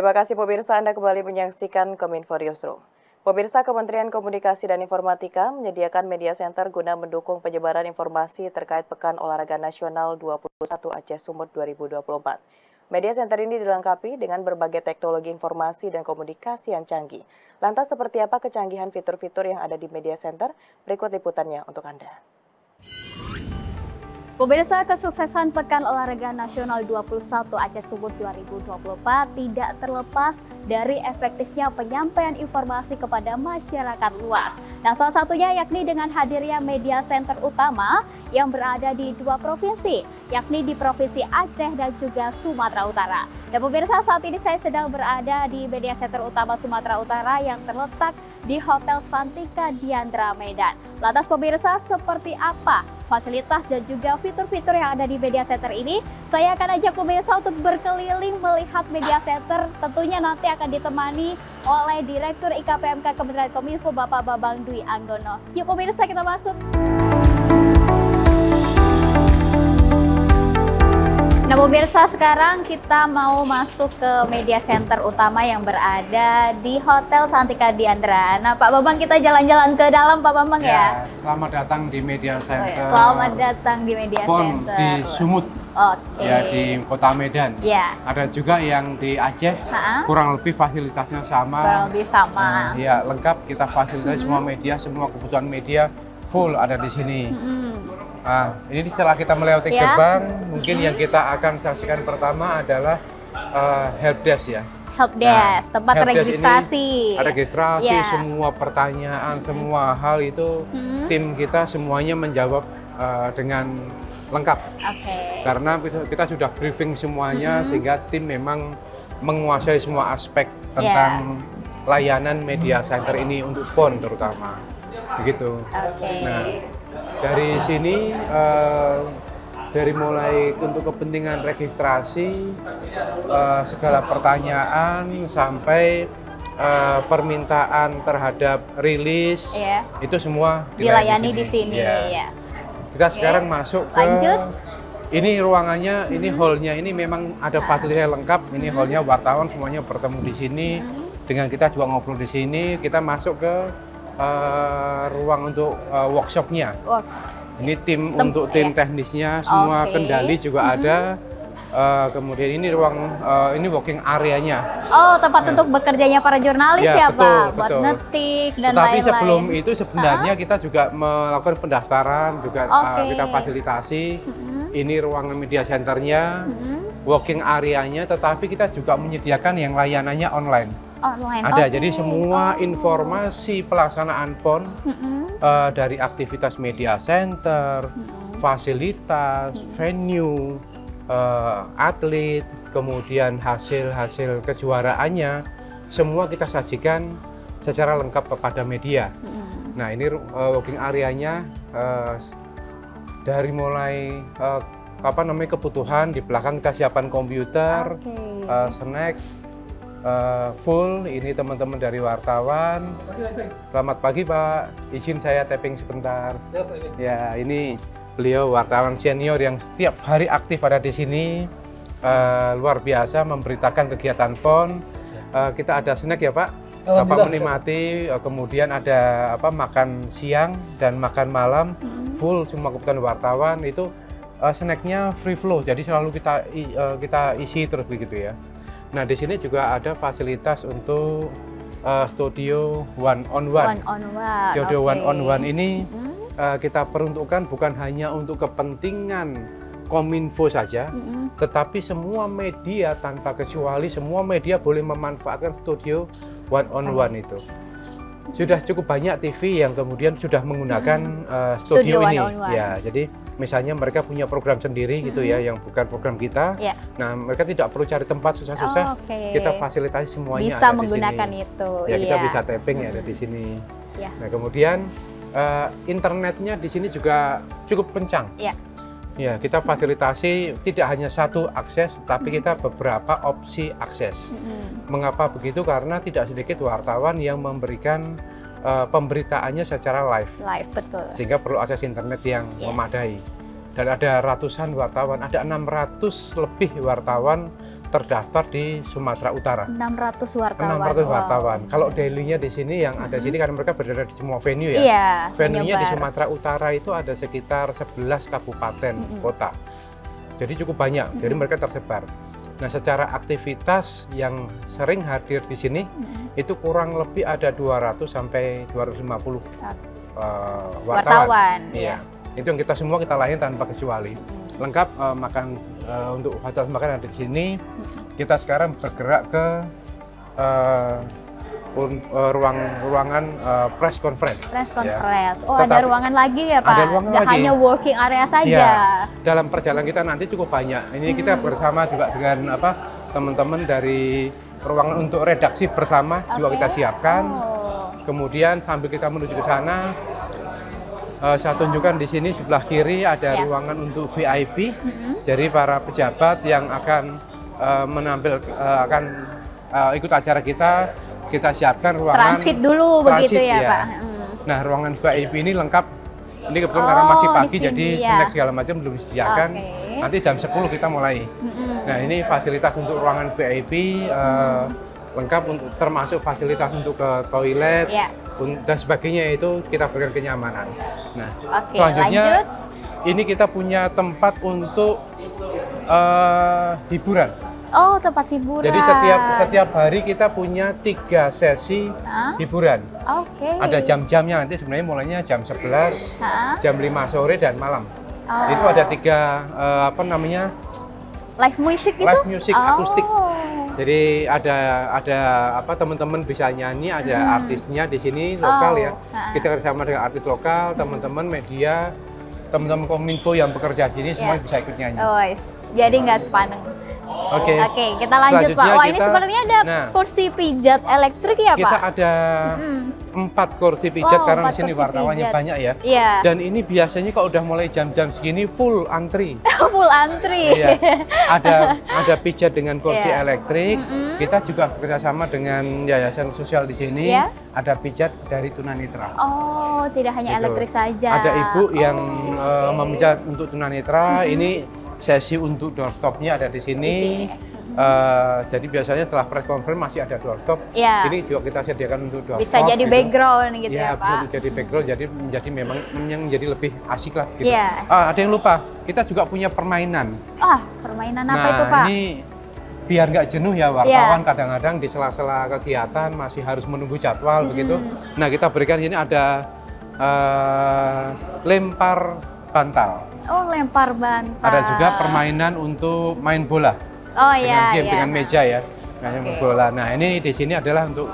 Terima kasih pemirsa, Anda kembali menyaksikan Kominfo Newsroom. Pemirsa, Kementerian Komunikasi dan Informatika menyediakan media center guna mendukung penyebaran informasi terkait Pekan Olahraga Nasional 21 Aceh Sumut 2024. Media center ini dilengkapi dengan berbagai teknologi informasi dan komunikasi yang canggih. Lantas seperti apa kecanggihan fitur-fitur yang ada di media center? Berikut liputannya untuk Anda. Pemirsa, kesuksesan Pekan Olahraga Nasional 21 Aceh Sumut 2024 tidak terlepas dari efektifnya penyampaian informasi kepada masyarakat luas. Nah, salah satunya yakni dengan hadirnya media center utama yang berada di dua provinsi, yakni di Provinsi Aceh dan juga Sumatera Utara. Dan pemirsa, saat ini saya sedang berada di media center utama Sumatera Utara yang terletak di Hotel Santika Diandra Medan. Lantas pemirsa, seperti apa fasilitas dan juga fitur-fitur yang ada di media center ini? Saya akan ajak pemirsa untuk berkeliling melihat media center. Tentunya nanti akan ditemani oleh Direktur IKPMK Kementerian Kominfo Bapak Bambang Dwi Anggono. Yuk pemirsa, kita masuk. Nah pemirsa, sekarang kita mau masuk ke media center utama yang berada di Hotel Santika Diandra. Nah Pak Bambang, kita jalan-jalan ke dalam Pak Bambang ya? Selamat datang di media center. Selamat datang di media PON center. Di Sumut. Oke. Ya, di Kota Medan. Ya. Ada juga yang di Aceh. Kurang lebih fasilitasnya sama. Kurang lebih sama. Ya, lengkap, kita fasilitasi semua media, semua kebutuhan media full ada di sini. Nah, ini setelah kita melewati gerbang, mungkin yang kita akan saksikan pertama adalah helpdesk ya. Helpdesk, tempat registrasi. Ada registrasi, semua pertanyaan, semua hal itu tim kita semuanya menjawab dengan lengkap. Karena kita sudah briefing semuanya sehingga tim memang menguasai semua aspek tentang layanan media center ini untuk PON terutama. Begitu. Nah, dari sini dari mulai untuk kepentingan registrasi, segala pertanyaan sampai permintaan terhadap rilis, itu semua dilayani di sini. Kita sekarang masuk ke ini ruangannya, ini hallnya, ini memang ada fasilitas lengkap. Ini hallnya, wartawan semuanya bertemu di sini. Dengan kita juga ngobrol di sini. Kita masuk ke ruang untuk workshopnya. Ini tim untuk tim teknisnya, semua kendali juga ada. Kemudian ini ruang ini working areanya. Oh, tempat untuk bekerjanya para jurnalis ya, Pak? Buat ngetik dan lain-lain. Tapi sebelum itu sebenarnya kita juga melakukan pendaftaran, juga kita fasilitasi. Ini ruangan media centernya, working areanya, tetapi kita juga menyediakan yang layanannya online. Ada, jadi semua informasi pelaksanaan PON dari aktivitas media center, fasilitas, venue, atlet, kemudian hasil kejuaraannya, semua kita sajikan secara lengkap kepada media. Nah, ini working areanya dari mulai kebutuhan, di belakang kita siapkan komputer, snack, full. Ini teman-teman dari wartawan. Selamat pagi Pak, izin saya tapping sebentar. Ya, ini beliau wartawan senior yang setiap hari aktif ada di sini, luar biasa memberitakan kegiatan PON. Kita ada snack ya Pak, Bapak menikmati. Kemudian ada makan siang dan makan malam, full semua kebutuhan wartawan itu. Snacknya free flow, jadi selalu kita isi terus begitu ya. Nah, di sini juga ada fasilitas untuk studio one on one. Studio one on one ini kita peruntukkan bukan hanya untuk kepentingan Kominfo saja, tetapi semua media tanpa kecuali semua media boleh memanfaatkan studio one on one itu. Sudah cukup banyak TV yang kemudian sudah menggunakan studio ini. Ya, jadi misalnya mereka punya program sendiri gitu ya, yang bukan program kita. Nah, mereka tidak perlu cari tempat susah-susah. Kita fasilitasi semuanya. Bisa menggunakan itu. Ya, kita bisa tapping ada di sini. Nah, kemudian internetnya di sini juga cukup kencang. Ya, kita fasilitasi tidak hanya satu akses, tapi kita beberapa opsi akses. Mengapa begitu? Karena tidak sedikit wartawan yang memberikan pemberitaannya secara live. Betul. Sehingga perlu akses internet yang memadai. Dan ada ratusan wartawan, ada 600 lebih wartawan terdaftar di Sumatera Utara. 600 wartawan. 600 wartawan. Wow. Kalau daily-nya di sini yang ada di sini karena mereka berada di semua venue ya. Iya, Venue-nya di menyebar. Sumatera Utara itu ada sekitar 11 kabupaten kota. Jadi cukup banyak. Jadi mereka tersebar. Nah, secara aktivitas yang sering hadir di sini itu kurang lebih ada 200 sampai 250 wartawan. Iya. Itu yang kita semua kita layani tanpa kecuali. Lengkap makan untuk fasilitas makan ada di sini. Kita sekarang bergerak ke ruangan press conference. Press Ya. conference. Oh, ada Tetapi- ruangan lagi ya, Pak? Ada ruangan Nggak lagi. hanya working area saja. Ya, dalam perjalanan kita nanti cukup banyak. Ini kita bersama juga dengan teman-teman dari ruangan untuk redaksi bersama juga Oke. kita siapkan. Oh. Kemudian sambil kita menuju ke sana, saya tunjukkan di sini sebelah kiri ada Ya. ruangan untuk VIP. Jadi para pejabat yang akan ikut acara kita siapkan ruangan Transit dulu begitu transit, ya, ya. Pak? Nah, ruangan VIP ini lengkap. Ini kebetulan karena masih Oh, pagi di sini, jadi ya. snack segala macam belum disediakan. Oke. Nanti jam 10 kita mulai. Nah, ini fasilitas untuk ruangan VIP lengkap untuk termasuk fasilitas untuk ke toilet Ya. dan sebagainya itu kita berikan kenyamanan. Nah, Oke, selanjutnya lanjut. ini kita punya tempat untuk hiburan. Oh, tempat hiburan. Jadi setiap hari kita punya 3 sesi Hah? hiburan. Oke. Ada jam-jamnya, nanti sebenarnya mulainya jam 11, Hah? jam 5 sore dan malam. Oh. Itu ada 3 live music gitu? live music akustik. Oh. Jadi ada teman-teman bisa nyanyi, ada artisnya di sini lokal ya. Kita bersama dengan artis lokal, teman-teman media, teman-teman kominfo yang bekerja di sini semua bisa ikut nyanyi. Oh, jadi nggak sepaneng. Oke. Oke, kita lanjut, Pak. Selanjutnya Wah, ini kita- sepertinya ada nah, kursi pijat elektrik ya, Kita Pak? ada 4 kursi pijat Oh, karena 4 di sini kursi wartawannya pijat. banyak ya. Iya. Dan ini biasanya kalau udah mulai jam-jam segini full antri. Full antri. Iya. Ada pijat dengan kursi Iya. elektrik. Kita juga bekerjasama dengan yayasan sosial di sini. Iya. Ada pijat dari tunanetra. Oh, tidak hanya Gitu. elektrik saja. Ada ibu yang oke. memijat untuk tunanetra. Ini sesi untuk doorstopnya ada di sini. Di sini. Jadi biasanya setelah press conference masih ada doorstop. Iya. Ini juga kita sediakan untuk doorstop. Bisa jadi gitu. background gitu Ya, ya, bisa Pak? jadi background, jadi menjadi memang yang menjadi lebih asik lah gitu. Iya. Ada yang lupa, kita juga punya permainan. Ah, permainan apa Nah, itu, Pak? ini biar nggak jenuh ya wartawan Iya. kadang-kadang di sela-sela kegiatan masih harus menunggu jadwal begitu. Nah, kita berikan ini ada lempar bantal. Oh, lempar bantal. Ada juga permainan untuk main bola. Oh Dengan iya, game, iya. dengan meja ya. Nah, Oke. bola. Nah, ini di sini adalah untuk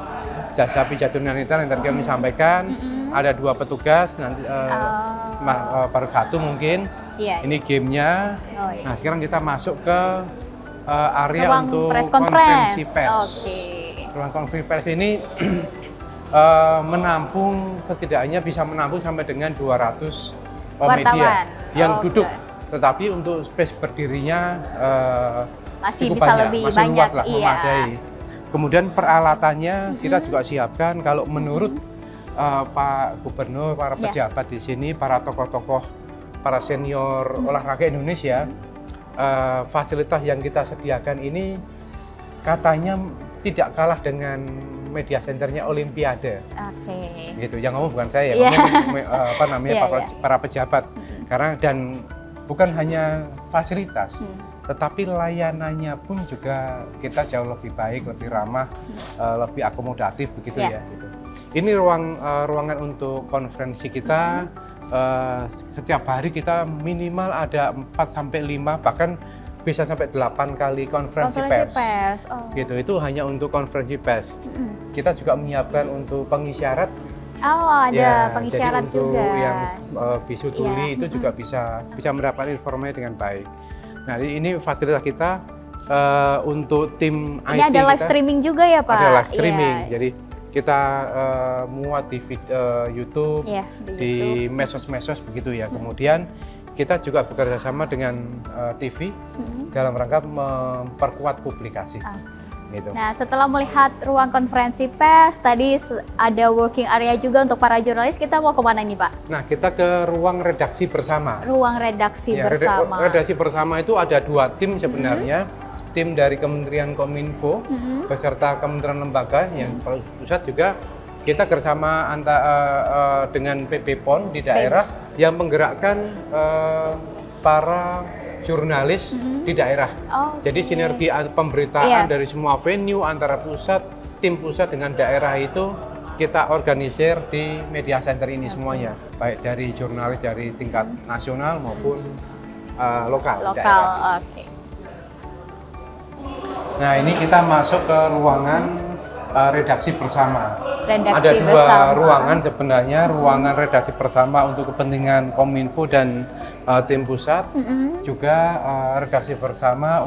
jasa pijat tunanetra yang tadi kami sampaikan. Ada 2 petugas, nanti baru 1 mungkin. Iya. Ini gamenya. Oh, iya. Nah, sekarang kita masuk ke area Ruang untuk press konferensi conference. pers. Oke. Ruang konferensi pers ini menampung, setidaknya bisa menampung sampai dengan 200 media Wartawan. yang Oh, duduk. oke. Tetapi untuk space berdirinya Masih cukup bisa banyak, lebih masih banyak, luas lah, iya. memadai. Kemudian peralatannya kita juga siapkan. Kalau menurut Pak Gubernur, para Ya. pejabat di sini, para tokoh-tokoh, para senior olahraga Indonesia, fasilitas yang kita sediakan ini katanya tidak kalah dengan media centernya Olimpiade. Oke. Gitu. Yang ngomong bukan saya, Iya. ngomong Iya, iya. para pejabat. Karena dan bukan hanya fasilitas, tetapi layanannya pun juga kita jauh lebih baik, lebih ramah, lebih akomodatif begitu Iya. ya. Gitu. Ini ruangan untuk konferensi kita. Setiap hari kita minimal ada 4 sampai 5 bahkan bisa sampai 8 kali konferensi pers. Oh. Gitu. Itu hanya untuk konferensi pers. Kita juga menyiapkan untuk pengisi syarat. Oh, ada Ya, pengisi jadi syarat untuk juga. yang bisu tuli Iya. itu juga bisa mendapatkan informasi dengan baik. Nah, ini fasilitas kita untuk tim Ini IT ada live kita, streaming juga ya, Pak? ada live streaming. Iya. Jadi kita muat di YouTube, Iya, di medsos-medsos begitu ya. Kemudian kita juga bekerja sama dengan TV dalam rangka memperkuat publikasi. Gitu. Nah, setelah melihat ruang konferensi pers, tadi ada working area juga untuk para jurnalis, kita mau kemana nih, Pak? Nah, kita ke ruang redaksi bersama. Ruang redaksi Ya, bersama. redaksi bersama itu ada 2 tim sebenarnya. tim dari Kementerian Kominfo beserta kementerian lembaga yang pusat juga kita bersama dengan PP PON di daerah yang menggerakkan para jurnalis di daerah. Jadi sinergi pemberitaan dari semua venue antara tim pusat dengan daerah itu kita organisir di media center ini semuanya, baik dari jurnalis dari tingkat nasional maupun lokal. Oke. Nah, ini kita masuk ke ruangan redaksi bersama. Redaksi Ada dua ruangan sebenarnya, ruangan redaksi bersama untuk kepentingan Kominfo dan tim pusat, juga redaksi bersama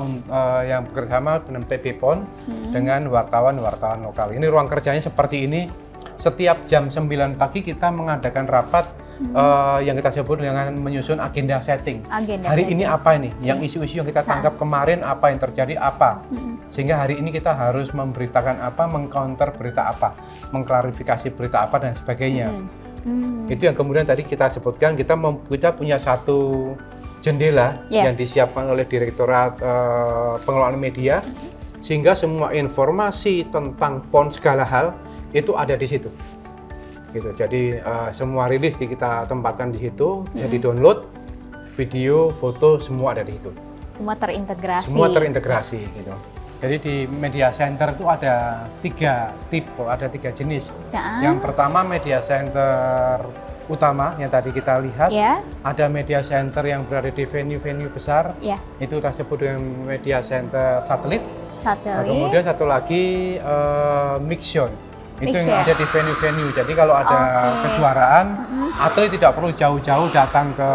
yang bekerjasama dengan PP PON dengan wartawan-wartawan lokal. Ini ruang kerjanya seperti ini. Setiap jam 9 pagi kita mengadakan rapat yang kita sebut dengan menyusun agenda setting. Hari ini apa ini? Yang isu-isu yang kita tangkap kemarin apa yang terjadi apa? Sehingga hari ini kita harus memberitakan apa, mengcounter berita apa, mengklarifikasi berita apa dan sebagainya. Itu yang kemudian tadi kita sebutkan kita punya satu jendela yang disiapkan oleh Direktorat Pengelolaan Media sehingga semua informasi tentang PON segala hal itu ada di situ. Gitu. Jadi semua rilis kita tempatkan di situ, jadi download, video, foto semua ada di situ. Semua terintegrasi. Semua terintegrasi gitu. Jadi di media center itu ada 3 tipe, ada 3 jenis. Yang pertama media center utama yang tadi kita lihat, ada media center yang berada di venue-venue besar, itu kita sebut dengan media center satelit. Nah, kemudian satu lagi mixzone. Itu yang ada di venue-venue. Jadi kalau ada kejuaraan, atlet tidak perlu jauh-jauh datang ke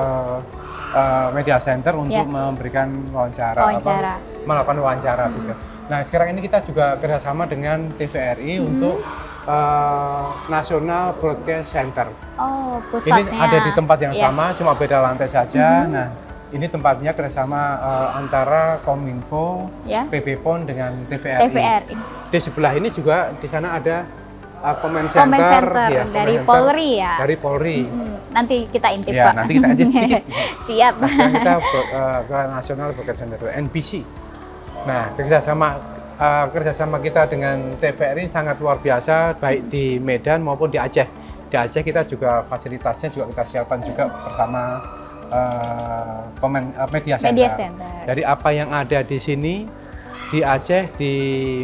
media center untuk memberikan wawancara. Melakukan wawancara. Gitu. Nah sekarang ini kita juga kerjasama dengan TVRI untuk National Broadcast Center. Pusatnya. Ini ada di tempat yang sama, cuma beda lantai saja. Nah ini tempatnya kerjasama antara Kominfo, PP PON dengan TVRI. Di sebelah ini juga di sana ada Comment Center dari Polri ya. Dari Polri. Nanti kita intip ya, Pak. Nanti kita intip dikit. Siap. Nah, kita ke National Broadcast Center NBC. Nah, kerjasama kita dengan TVRI sangat luar biasa, baik di Medan maupun di Aceh. Di Aceh kita juga fasilitasnya juga kita siapkan juga bersama media center. Jadi apa yang ada di sini di Aceh, di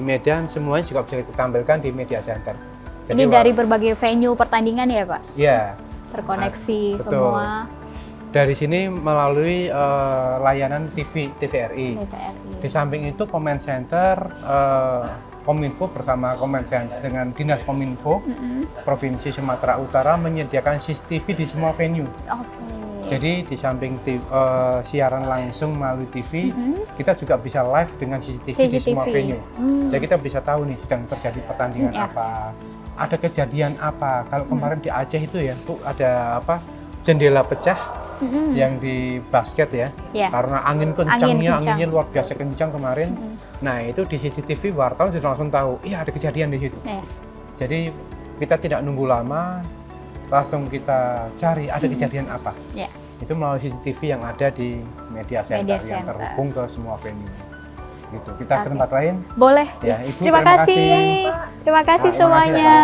Medan, semuanya juga bisa kita tampilkan di media center. Jadi dari berbagai venue pertandingan ya Pak? Iya. Terkoneksi semua. Dari sini melalui layanan TVRI. Di samping itu Comment Center, Kominfo bersama Comment Center dengan Dinas Kominfo Provinsi Sumatera Utara menyediakan CCTV di semua venue. Jadi di samping siaran langsung melalui TV, kita juga bisa live dengan CCTV. Di semua venue. Jadi kita bisa tahu nih sedang terjadi pertandingan apa, ada kejadian apa. Kalau kemarin di Aceh itu ya, tuh ada apa? Jendela pecah yang di basket ya, karena anginnya luar biasa kencang kemarin. Nah itu di CCTV wartawan sudah langsung tahu, iya ada kejadian di situ. Jadi kita tidak nunggu lama, langsung kita cari ada kejadian apa. Itu melalui CCTV yang ada di media center yang terhubung ke semua venue. Gitu. Kita ke tempat lain? Boleh. Ya, Ibu, terima kasih semuanya.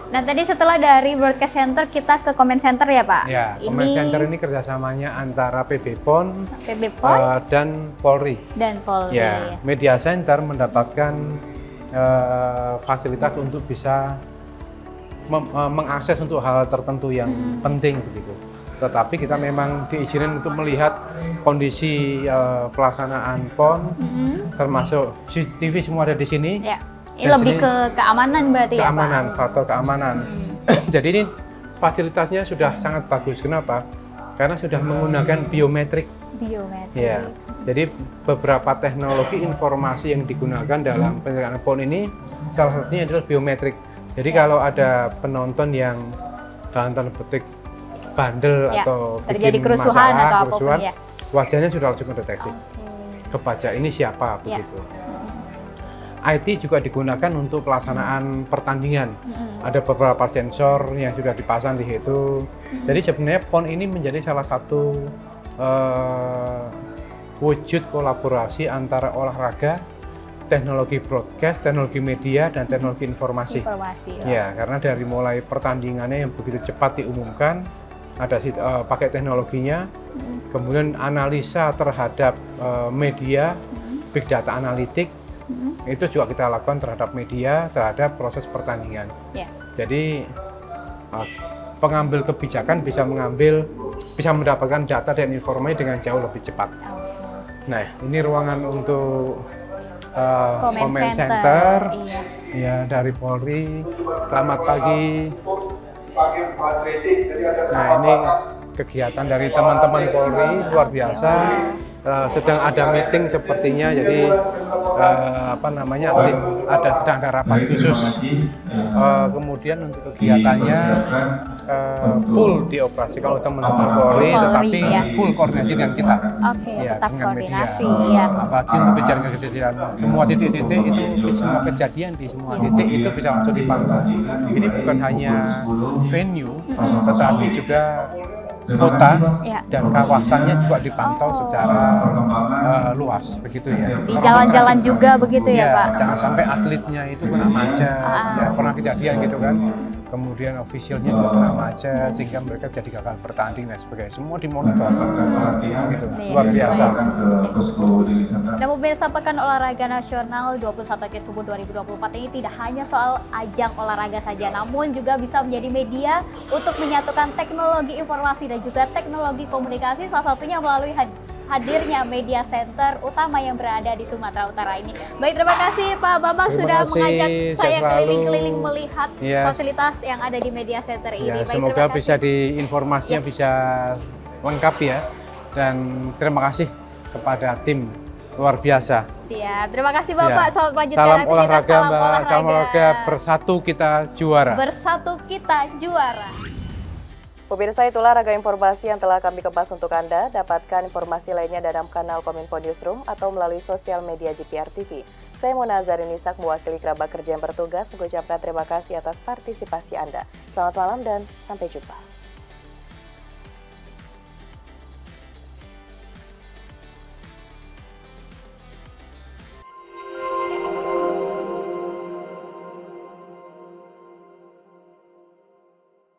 Nah tadi setelah dari broadcast center kita ke comment center ya Pak? Ya, comment center ini kerjasamanya antara PP PON, dan Polri. Ya, media center mendapatkan fasilitas untuk bisa mengakses untuk hal tertentu yang penting begitu. Tetapi kita memang diizinin untuk melihat kondisi pelaksanaan PON, termasuk CCTV semua ada di sini. Ini lebih ke keamanan berarti ya Pak? Faktor keamanan. Jadi ini fasilitasnya sudah sangat bagus. Kenapa? Karena sudah menggunakan biometrik. Ya. Jadi beberapa teknologi informasi yang digunakan dalam penyelenggaraan PON ini salah satunya adalah biometrik. Jadi kalau ada penonton yang dalam tanda petik bandel atau terjadi kerusuhan atau apapun ya, wajahnya sudah langsung mendeteksi. Kebaca ini siapa begitu. IT juga digunakan untuk pelaksanaan pertandingan. Ada beberapa sensor yang sudah dipasang di situ. Jadi sebenarnya PON ini menjadi salah satu wujud kolaborasi antara olahraga, teknologi broadcast, teknologi media, dan teknologi informasi. Ya, karena dari mulai pertandingannya yang begitu cepat diumumkan, ada pakai teknologinya, kemudian analisa terhadap media, big data analitik, itu juga kita lakukan terhadap media, terhadap proses pertandingan. Jadi pengambil kebijakan bisa mendapatkan data dan informasi dengan jauh lebih cepat. Nah, ini ruangan untuk comment center. Ya, dari Polri. Selamat pagi. Nah, ini kegiatan dari teman-teman Polri luar biasa. Sedang ada meeting sepertinya, jadi sedang ada rapat khusus. Kemudian untuk kegiatannya full dioperasikan oleh teman-teman Polri, tetapi full koordinasi dengan kita. Tetap dengan koordinasi. Media. Apalagi untuk kejadian semua titik-titik itu, semua kejadian di semua titik itu bisa langsung dipantau. Ini bukan hanya venue, tetapi juga kota dan kawasannya juga dipantau secara luas, begitu ya. Di jalan-jalan juga begitu ya, Pak? Jangan sampai atletnya itu kena macet, ya, pernah kejadian gitu kan. Kemudian officialnya juga kena macet sehingga mereka jadi gagal bertanding dan sebagainya. Semua dimonitor, gitu. Luar biasa. Dan pemirsa, Pekan Olahraga Nasional 21 Agustus 2024 ini tidak hanya soal ajang olahraga saja, namun juga bisa menjadi media untuk menyatukan teknologi informasi dan juga teknologi komunikasi, salah satunya melalui hadirnya media center utama yang berada di Sumatera Utara ini. Baik, terima kasih Pak Bambang sudah mengajak saya keliling-keliling melihat fasilitas yang ada di media center ini. Ya, baik, semoga bisa informasinya bisa lengkap ya. Dan terima kasih kepada tim luar biasa. Siap, terima kasih Bapak. Selamat lanjutkan salam aktivitas. Olahraga, Salam Mbak. olahraga. Salam olahraga, bersatu kita juara. Bersatu kita juara. Pemirsa, itulah ragam informasi yang telah kami kemas untuk Anda. Dapatkan informasi lainnya dalam kanal Kominfo Newsroom atau melalui sosial media GPR TV. Saya Mona Zarinisak, mewakili kerabat kerja yang bertugas, mengucapkan terima kasih atas partisipasi Anda. Selamat malam dan sampai jumpa.